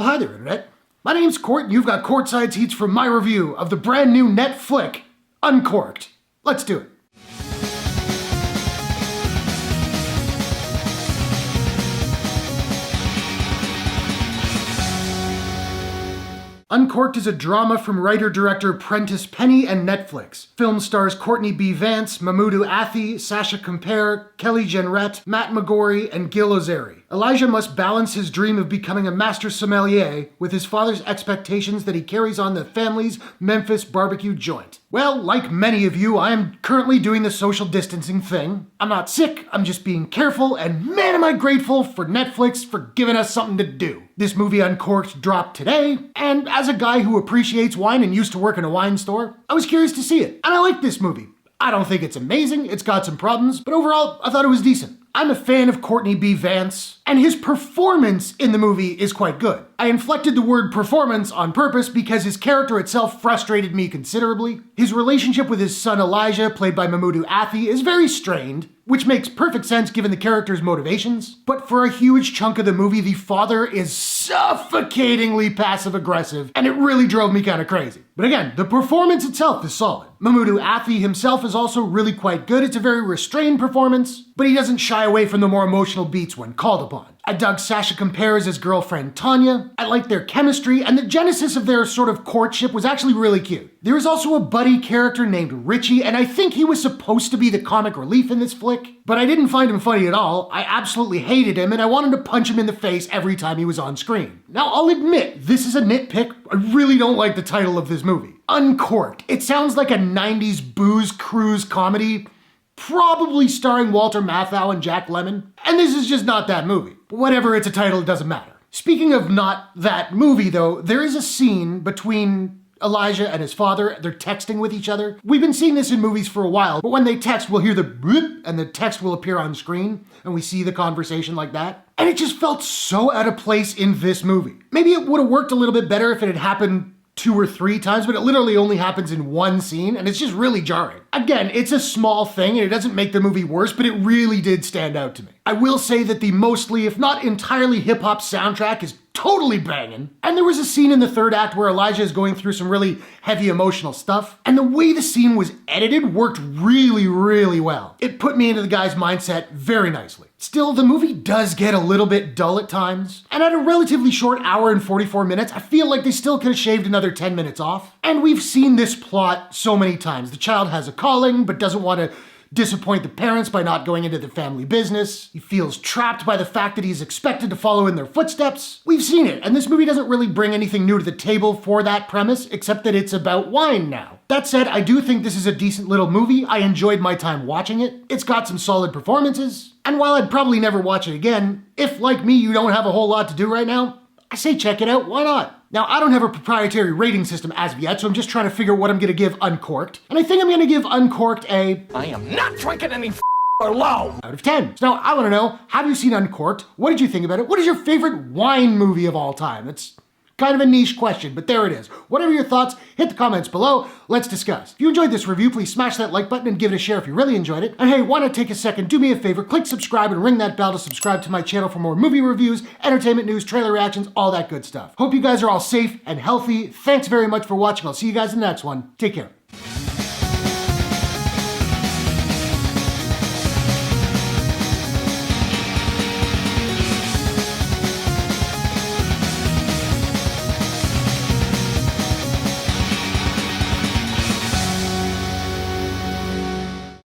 Oh, hi there, Internet. My name's Court, and you've got courtside seats for my review of the brand new Netflix, Uncorked. Let's do it. Uncorked is a drama from writer-director Prentice Penny and Netflix. Film stars Courtney B. Vance, Mamoudou Athie, Sasha Compere, Jenrette, McGorry, and Gil Ozeri. Elijah must balance his dream of becoming a master sommelier with his father's expectations that he carries on the family's Memphis BBQ joint. Well, like many of you, I am currently doing the social distancing thing. I'm not sick, I'm just being careful, and man am I grateful for Netflix for giving us something to do. This movie Uncorked dropped today, and as a guy who appreciates wine and used to work in a wine store, I was curious to see it, and I like this movie. I don't think it's amazing, it's got some problems, but overall, I thought it was decent. I'm a fan of Courtney B. Vance, and his performance in the movie is quite good. I inflected the word performance on purpose because his character itself frustrated me considerably. His relationship with his son Elijah, played by Mamoudou Athie, is very strained, which makes perfect sense given the character's motivations. But for a huge chunk of the movie, the father is suffocatingly passive-aggressive, and it really drove me kind of crazy. But again, the performance itself is solid. Mamoudou Athie himself is also really quite good. It's a very restrained performance, but he doesn't shy away from the more emotional beats when called upon. I dug Sasha Compere as his girlfriend Tanya. I liked their chemistry, and the genesis of their sort of courtship was actually really cute. There is also a buddy character named Richie, and I think he was supposed to be the comic relief in this flick, but I didn't find him funny at all. I absolutely hated him, and I wanted to punch him in the face every time he was on screen. Now, I'll admit, this is a nitpick. I really don't like the title of this movie. Uncorked. It sounds like a 90s booze cruise comedy, probably starring Walter Matthau and Jack Lemmon, and this is just not that movie. But whatever, it's a title, it doesn't matter. Speaking of not that movie though, there is a scene between Elijah and his father. They're texting with each other. We've been seeing this in movies for a while, but when they text, we'll hear the bloop and the text will appear on screen and we see the conversation like that. And it just felt so out of place in this movie. Maybe it would have worked a little bit better if it had happened 2 or 3 times, but it literally only happens in one scene, and it's just really jarring. Again, it's a small thing, and it doesn't make the movie worse, but it really did stand out to me. I will say that the mostly, if not entirely hip-hop soundtrack is totally banging, and there was a scene in the third act where Elijah is going through some really heavy emotional stuff, and the way the scene was edited worked really, really well. It put me into the guy's mindset very nicely. Still, the movie does get a little bit dull at times, and at a relatively short hour and 44 minutes, I feel like they still could have shaved another 10 minutes off. And we've seen this plot so many times. The child has a calling, but doesn't want to disappoint the parents by not going into the family business. He feels trapped by the fact that he's expected to follow in their footsteps. We've seen it, and this movie doesn't really bring anything new to the table for that premise, except that it's about wine now. That said, I do think this is a decent little movie. I enjoyed my time watching it. It's got some solid performances, and while I'd probably never watch it again, if, like me, you don't have a whole lot to do right now, I say check it out, why not? Now, I don't have a proprietary rating system as of yet, so I'm just trying to figure out what I'm gonna give Uncorked. And I think I'm gonna give Uncorked a... I am not drinking any or low! Out of 10. So now I wanna know, have you seen Uncorked? What did you think about it? What is your favorite wine movie of all time? It's kind of a niche question, but there it is. Whatever your thoughts, hit the comments below. Let's discuss. If you enjoyed this review, please smash that like button and give it a share if you really enjoyed it. And hey, why not take a second, do me a favor, click subscribe and ring that bell to subscribe to my channel for more movie reviews, entertainment news, trailer reactions, all that good stuff. Hope you guys are all safe and healthy. Thanks very much for watching. I'll see you guys in the next one. Take care.